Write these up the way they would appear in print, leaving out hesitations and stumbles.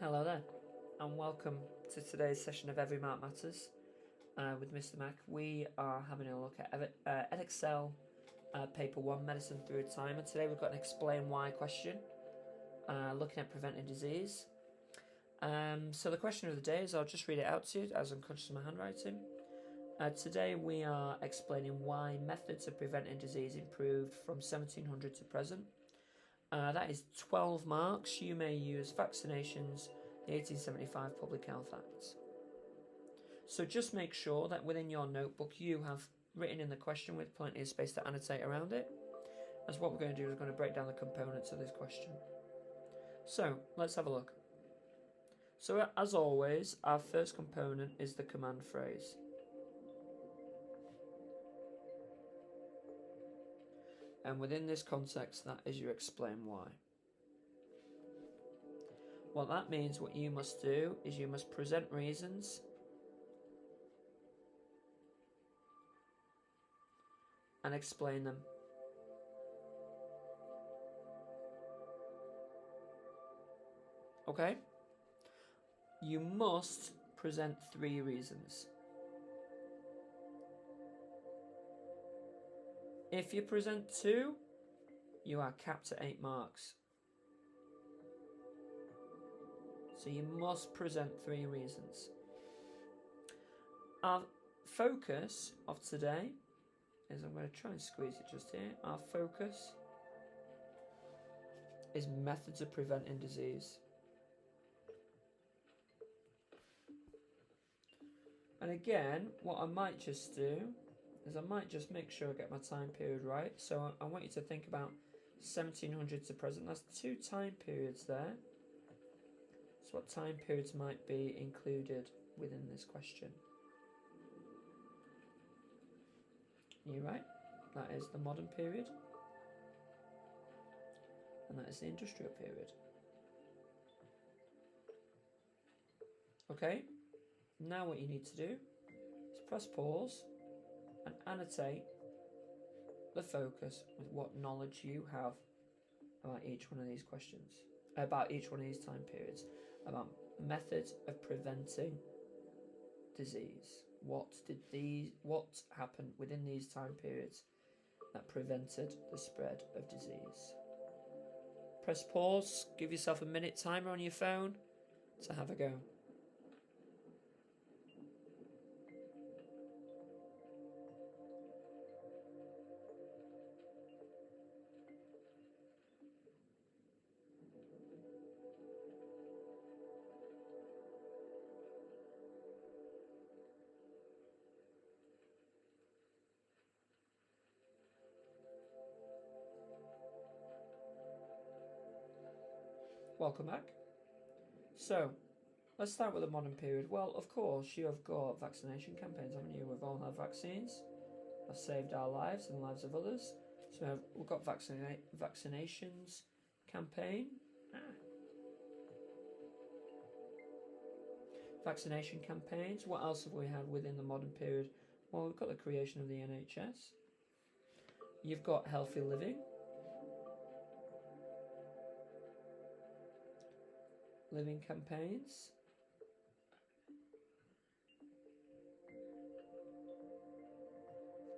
Hello there, and welcome to today's session of Every Mark Matters with Mr. Mac. We are having a look at Edexcel Paper 1, Medicine Through Time, and today we've got an Explain Why question, looking at preventing disease. So the question of the day is, I'll just read it out to you as I'm conscious of my handwriting. Today we are explaining why methods of preventing disease improved from 1700 to present. That is 12 marks. You may use vaccinations, the 1875 Public Health Act. So just make sure that within your notebook you have written in the question with plenty of space to annotate around it, as what we're going to do is we're going to break down the components of this question. So let's have a look. So as always, our first component is the command phrase. And within this context, that is your explain why. What that means, what you must do is you must present reasons and explain them. Okay? You must present 3 reasons. If you present 2, you are capped at 8 marks. So you must present 3 reasons. Our focus of today is, I'm going to try and squeeze it just here. Our focus is methods of preventing disease. And again, what I might just do is I might just make sure I get my time period right. So I want you to think about 1700 to present. That's 2 time periods there. So what time periods might be included within this question? You're right. That is the modern period. And that is the industrial period. Okay. Now what you need to do is press pause and annotate the focus with what knowledge you have about each one of these questions, about each one of these time periods, about methods of preventing disease. What happened within these time periods that prevented the spread of disease? Press pause, give yourself a minute timer on your phone to have a go. Welcome back. So, let's start with the modern period. Well, of course, you have got vaccination campaigns, haven't you? We've all had vaccines. Have saved our lives and the lives of others. So we've got vaccinations campaign. Vaccination campaigns. What else have we had within the modern period? Well, we've got the creation of the NHS. You've got healthy living. Living campaigns.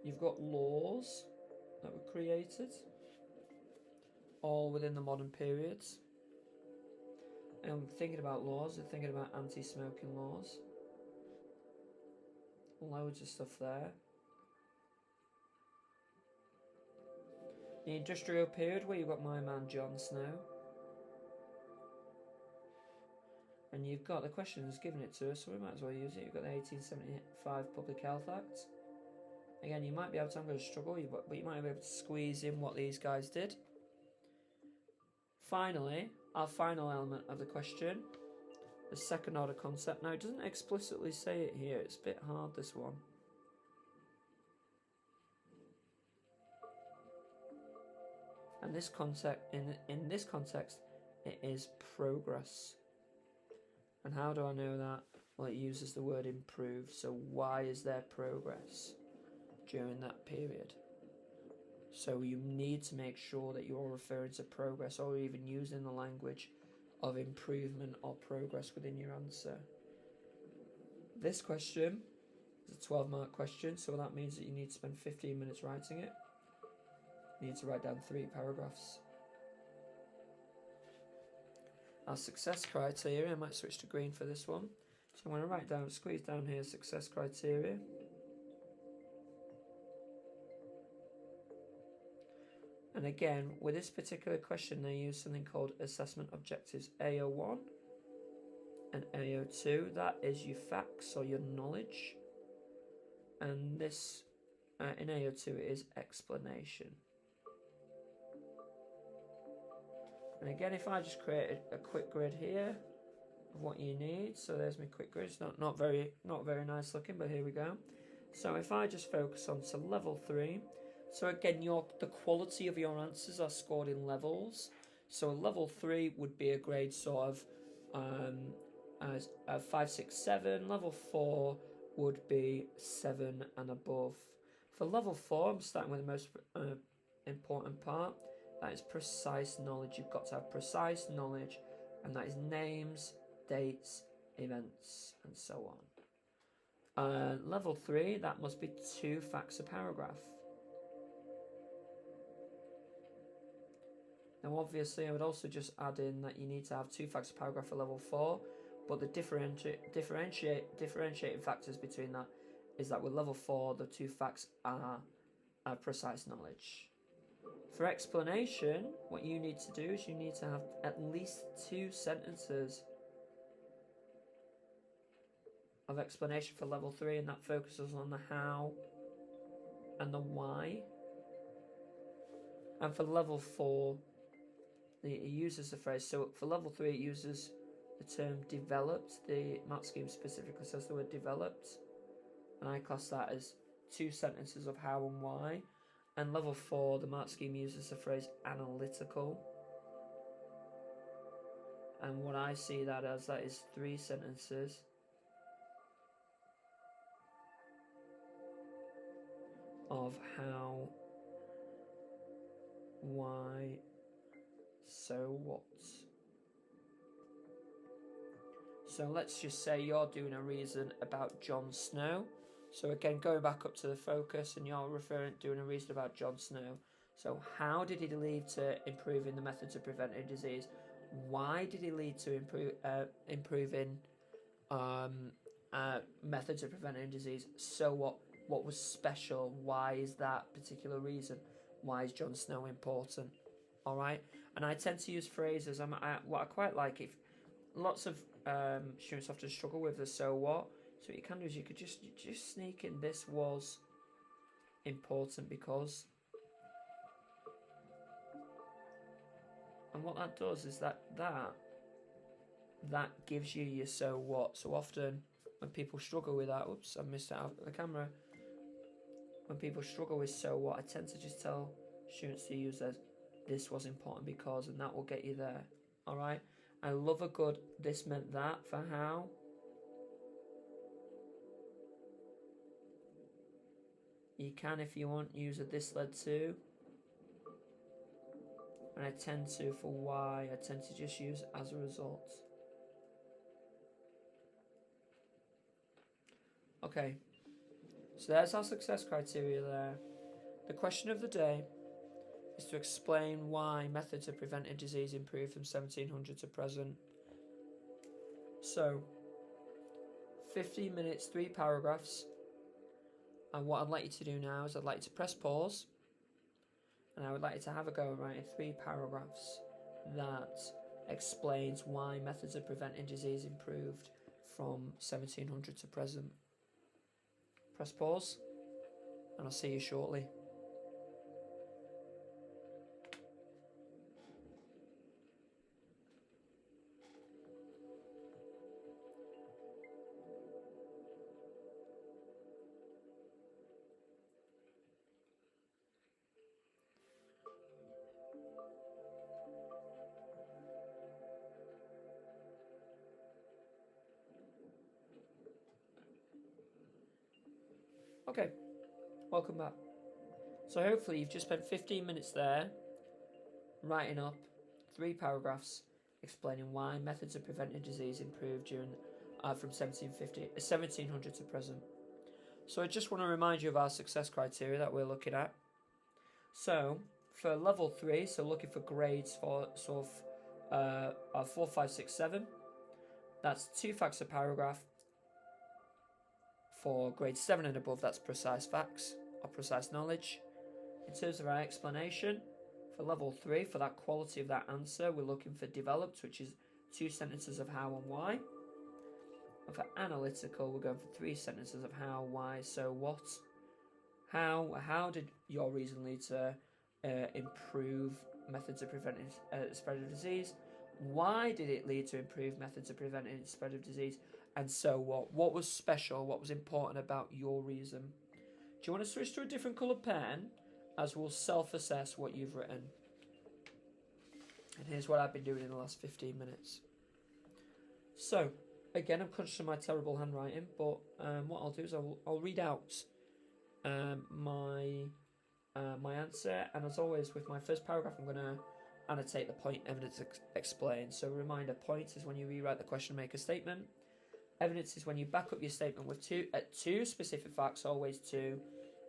You've got laws that were created, all within the modern periods. And thinking about laws, we're thinking about anti-smoking laws. Loads of stuff there. The industrial period, where you've got my man Jon Snow. And you've got, the question has given it to us, so we might as well use it. You've got the 1875 Public Health Act. Again, you might be able to, I'm going to struggle, but you might be able to squeeze in what these guys did. Finally, our final element of the question, the second order concept. Now, it doesn't explicitly say it here. It's a bit hard, this one. And this concept, in this context, it is progress. And how do I know that? Well, it uses the word improve. So why is there progress during that period? So you need to make sure that you're referring to progress or even using the language of improvement or progress within your answer. This question is a 12-mark question, so that means that you need to spend 15 minutes writing it. You need to write down 3 paragraphs. Our success criteria, I might switch to green for this one. So I'm going to write down, squeeze down here, success criteria. And again, with this particular question, they use something called assessment objectives AO1 and AO2. That is your facts or your knowledge. And this, in AO2, it is explanation. And again, if I just create a quick grid here of what you need, so there's my quick grid. It's not very nice looking, but here we go. So if I just focus on to level 3, so again, the quality of your answers are scored in levels. So a level 3 would be a grade sort of 5, 6, 7. Level 4 would be 7 and above. For level 4, I'm starting with the most important part. That is precise knowledge. You've got to have precise knowledge, and that is names, dates, events, and so on. Level 3, that must be 2 facts a paragraph. Now obviously I would also just add in that you need to have 2 facts a paragraph for level 4, but the differentiating factors between that is that with level 4 the 2 facts are precise knowledge. For explanation, what you need to do is you need to have at least 2 sentences of explanation for level 3, and that focuses on the how and the why. And for level 4, it uses the phrase, so for level 3 it uses the term developed. The mark scheme specifically says the word developed, and I class that as 2 sentences of how and why. And level 4, the mark scheme uses the phrase analytical, and what I see that as, that is 3 sentences of how, why, so what. So let's just say you're doing a reason about Jon Snow. So again, going back up to the focus, and you're doing a reason about Jon Snow. So how did he lead to improving the methods of preventing disease? Why did he lead to improving methods of preventing disease? So what was special? Why is that particular reason? Why is Jon Snow important? All right, and I tend to use phrases. What I quite like, if lots of students often struggle with the so what. So what you can do is you could just sneak in, this was important because. And what that does is that gives you your so what. So often when people struggle with that, oops, I missed out of the camera. When people struggle with so what, I tend to just tell students to use this was important because, and that will get you there. All right. I love a good this meant that for how. You can, if you want, use a this led to. And I tend to, for why, I tend to just use as a result. Okay, so there's our success criteria there. The question of the day is to explain why methods of preventing disease improved from 1700 to present. So, 15 minutes, 3 paragraphs. And what I'd like you to do now is I'd like you to press pause, and I would like you to have a go at writing 3 paragraphs that explains why methods of preventing disease improved from 1700 to present. Press pause, and I'll see you shortly. Okay, welcome back. So hopefully you've just spent 15 minutes there writing up 3 paragraphs explaining why methods of preventing disease improved during from 1700 to present. So I just want to remind you of our success criteria that we're looking at. So for level 3, so looking for grades for 4, 5, 6, 7, that's 2 facts a paragraph. For grade 7 and above, that's precise facts or precise knowledge. In terms of our explanation, for level 3, for that quality of that answer, we're looking for developed, which is 2 sentences of how and why. And for analytical, we're going for 3 sentences of how, why, so what. How did your reason lead to improve methods of preventing the spread of disease? Why did it lead to improved methods of preventing the spread of disease? And so what? What was special? What was important about your reason? Do you want to switch to a different coloured pen as we'll self-assess what you've written? And here's what I've been doing in the last 15 minutes. So, again, I'm conscious of my terrible handwriting, but what I'll do is I'll read out my answer, and as always with my first paragraph I'm going to annotate the point evidence explained. So reminder, point is when you rewrite the question, make a statement. Evidence is when you back up your statement with two specific facts, always two,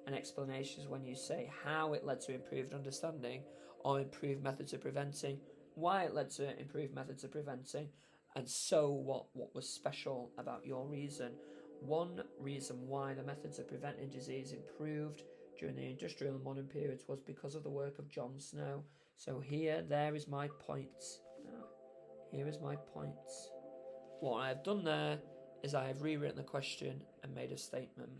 and explanation is when you say how it led to improved understanding or improved methods of preventing, why it led to improved methods of preventing, and so what was special about your reason. One reason why the methods of preventing disease improved during the industrial and modern periods was because of the work of John Snow. So there is my point. Here is my point. What I have done there is I have rewritten the question and made a statement.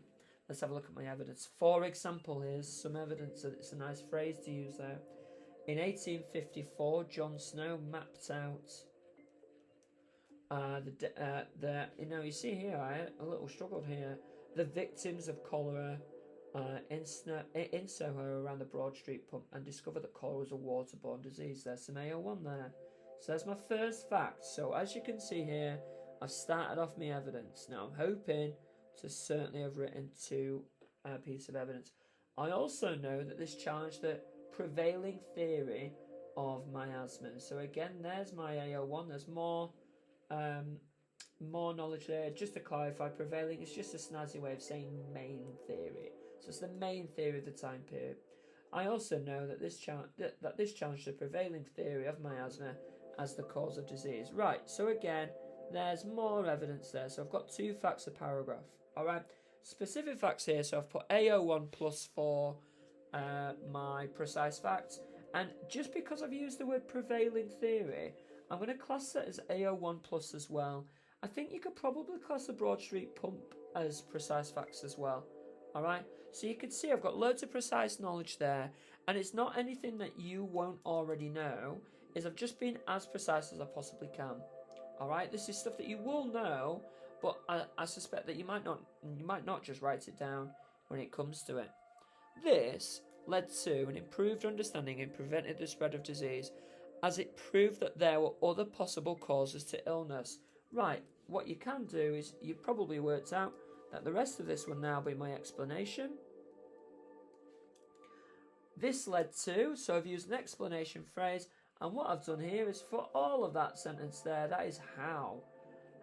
Let's have a look at my evidence. For example, here's some evidence. It's a nice phrase to use there. In 1854, John Snow mapped out you see here, I a little struggled here. The victims of cholera in Soho around the Broad Street pump, and discovered that cholera was a waterborne disease. There's some AO1 there. So that's my first fact. So as you can see here, I've started off my evidence. Now I'm hoping to certainly have written 2 pieces of evidence. I also know that this challenged the prevailing theory of miasma. So again, there's my AO1. There's more knowledge there. Just to clarify, prevailing is just a snazzy way of saying main theory. So it's the main theory of the time period. I also know that this challenged the prevailing theory of miasma as the cause of disease. Right, so again, there's more evidence there. So I've got 2 facts a paragraph. All right, specific facts here. So I've put AO1 plus for my precise facts. And just because I've used the word prevailing theory, I'm going to class that as AO1 plus as well. I think you could probably class the Broad Street pump as precise facts as well. Alright, so you can see I've got loads of precise knowledge there, and it's not anything that you won't already know, is I've just been as precise as I possibly can. Alright, this is stuff that you will know, but I suspect that you might not just write it down when it comes to it. This led to an improved understanding in preventing the spread of disease, as it proved that there were other possible causes to illness. Right, what you can do is, you've probably worked out that the rest of this will now be my explanation. This led to, so I've used an explanation phrase, and what I've done here is for all of that sentence there, that is how.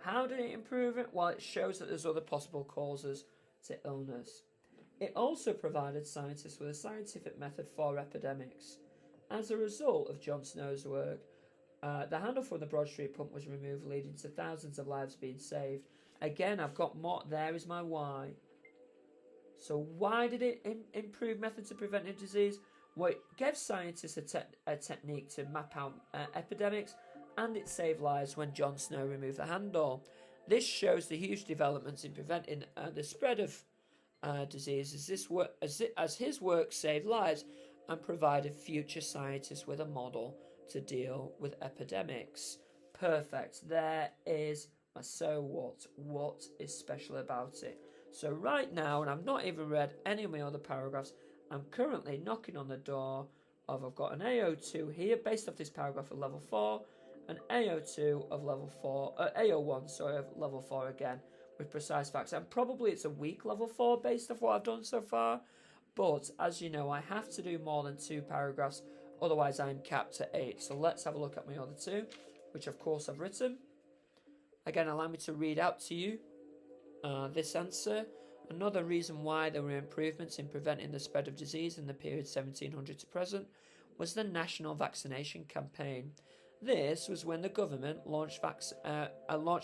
How did it improve it? Well, it shows that there's other possible causes to illness. It also provided scientists with a scientific method for epidemics. As a result of John Snow's work, the handle from the Broad Street pump was removed, leading to thousands of lives being saved. Again, I've got more. There is my why. So why did it improve methods of preventing disease? Well, it gave scientists a technique to map out epidemics, and it saved lives when John Snow removed the handle. This shows the huge developments in preventing the spread of disease as his work saved lives and provided future scientists with a model to deal with epidemics. Perfect. There is my so what. What is special about it? So right now, and I've not even read any of my other paragraphs, I'm currently knocking on the door of, I've got an AO2 here based off this paragraph of level 4, an AO2 of level 4, AO1, sorry, of level 4 again, with precise facts. And probably it's a weak level 4 based off what I've done so far. But as you know, I have to do more than 2 paragraphs, otherwise I'm capped at 8. So let's have a look at my other 2. which of course I've written. Again, allow me to read out to you this answer. Another reason why there were improvements in preventing the spread of disease in the period 1700 to present was the national vaccination campaign. This was when the government launched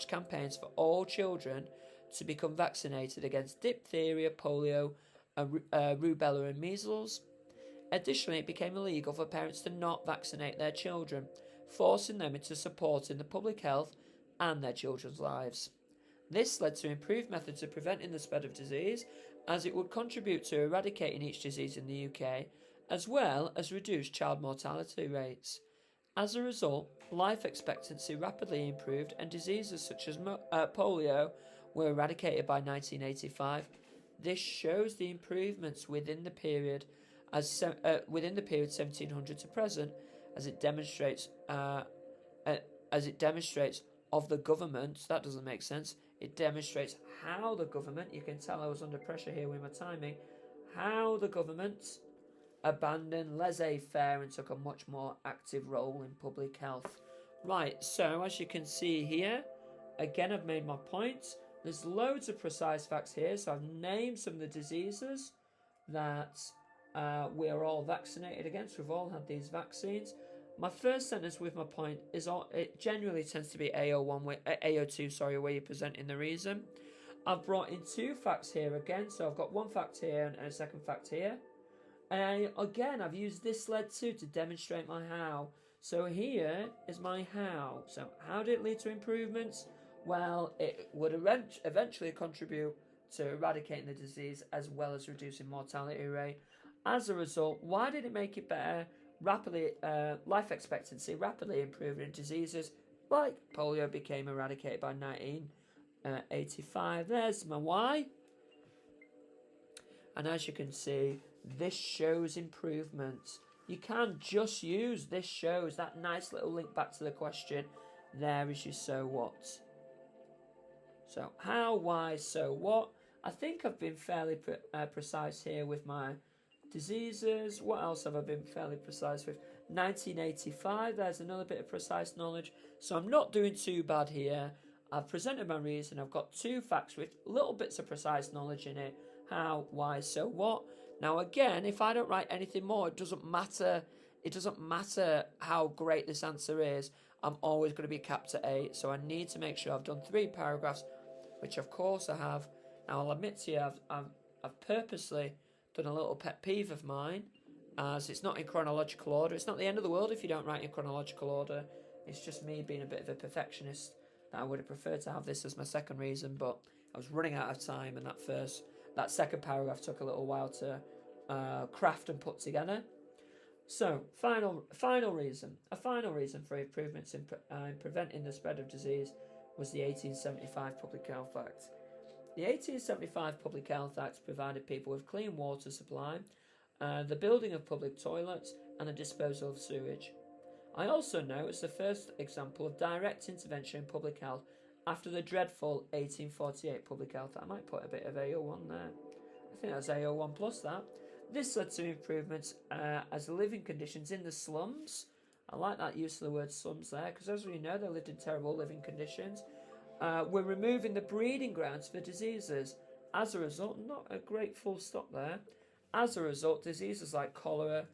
campaigns for all children to become vaccinated against diphtheria, polio, rubella and measles. Additionally, it became illegal for parents to not vaccinate their children, forcing them into supporting the public health and their children's lives. This led to improved methods of preventing the spread of disease, as it would contribute to eradicating each disease in the UK, as well as reduce child mortality rates. As a result, life expectancy rapidly improved and diseases such as polio were eradicated by 1985. This shows the improvements within the period 1700 to present, as it demonstrates of the government. That doesn't make sense. It demonstrates how the government, you can tell I was under pressure here with my timing, how the government abandoned laissez-faire and took a much more active role in public health. Right, so as you can see here, again I've made my points. There's loads of precise facts here, so I've named some of the diseases that we're all vaccinated against. We've all had these vaccines. My first sentence with my point is it generally tends to be AO2, where you're presenting the reason. I've brought in two facts here again, so I've got one fact here and a second fact here. And again, I've used this led to demonstrate my how. So here is my how. So how did it lead to improvements? Well, it would eventually contribute to eradicating the disease as well as reducing mortality rate. As a result, why did it make it better? Life expectancy rapidly improved in diseases like polio became eradicated by 1985. There's my why. And as you can see, this shows improvements. You can just use this shows, that nice little link back to the question. There is your so what. So how, why, so what. I think I've been fairly precise here with my diseases. What else have I been fairly precise with? 1985, there's another bit of precise knowledge. So I'm not doing too bad here. I've presented my reason. I've got two facts with little bits of precise knowledge in it. How, why, so what. Now again, if I don't write anything more, it doesn't matter. It doesn't matter how great this answer is. I'm always going to be capped at 8. So I need to make sure I've done 3 paragraphs, which of course I have. Now I'll admit to you, I've purposely done a little pet peeve of mine, as it's not in chronological order. It's not the end of the world if you don't write in chronological order. It's just me being a bit of a perfectionist, that I would have preferred to have this as my second reason, but I was running out of time, and that second paragraph took a little while to craft and put together. So, final reason. A final reason for improvements in preventing the spread of disease was the 1875 Public Health Act. The 1875 Public Health Act provided people with clean water supply, the building of public toilets, and the disposal of sewage. I also know it's the first example of direct intervention in public health after the dreadful 1848 Public Health Act. I might put a bit of AO1 there. I think that's AO1 plus that. This led to improvements as the living conditions in the slums. I like that use of the word slums there, because as we know, they lived in terrible living conditions. We're removing the breeding grounds for diseases. As a result, not a great full stop there. As a result, diseases like cholera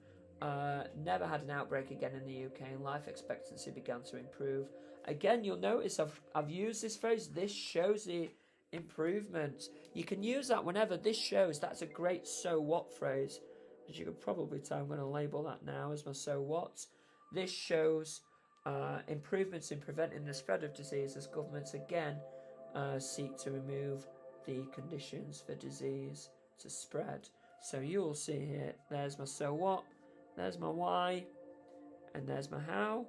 never had an outbreak again in the UK, and life expectancy began to improve. Again, you'll notice I've used this phrase, this shows the improvements. You can use that whenever. This shows, that's a great so what phrase. As you can probably tell, I'm going to label that now as my so what. This shows improvements in preventing the spread of disease as governments again seek to remove the conditions for disease to spread. So you'll see here, there's my so what, there's my why, and there's my how.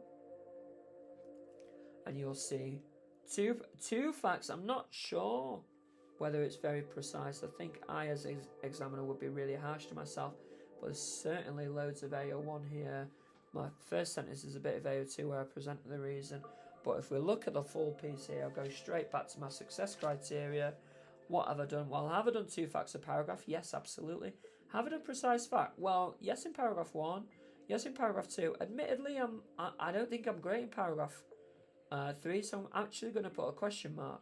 And you'll see two facts. I'm not sure whether it's very precise. I think I, as an examiner, would be really harsh to myself, but there's certainly loads of AO1 here. My first sentence is a bit of AO2 where I present the reason, but if we look at the full piece here, I'll go straight back to my success criteria. What have I done? Well, have I done 2 facts a paragraph? Yes, absolutely. Have I done precise fact? Well, yes in paragraph 1, yes in paragraph 2. Admittedly, I don't think I'm great in paragraph 3, so I'm actually going to put a question mark.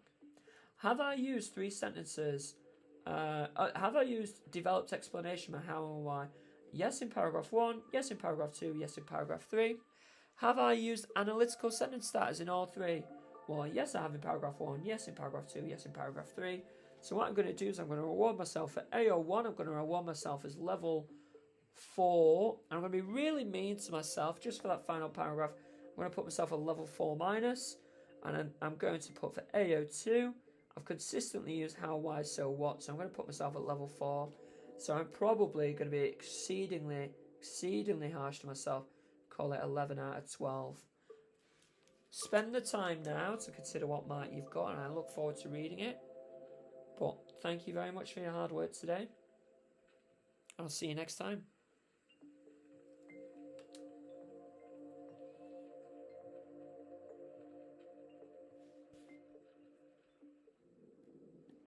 Have I used 3 sentences? Have I used developed explanation by how and why? Yes in paragraph 1, yes in paragraph 2, yes in paragraph 3. Have I used analytical sentence starters in all 3? Well, yes, I have in paragraph 1, yes in paragraph 2, yes in paragraph 3. So what I'm going to do is I'm going to reward myself for AO1. I'm going to reward myself as level 4. And I'm going to be really mean to myself just for that final paragraph. I'm going to put myself a level 4 minus. And I'm going to put for AO2. I've consistently used how, why, so, what. So I'm going to put myself at level 4. So I'm probably going to be exceedingly harsh to myself. Call it 11 out of 12. Spend the time now to consider what mark you've got, and I look forward to reading it. But thank you very much for your hard work today. I'll see you next time.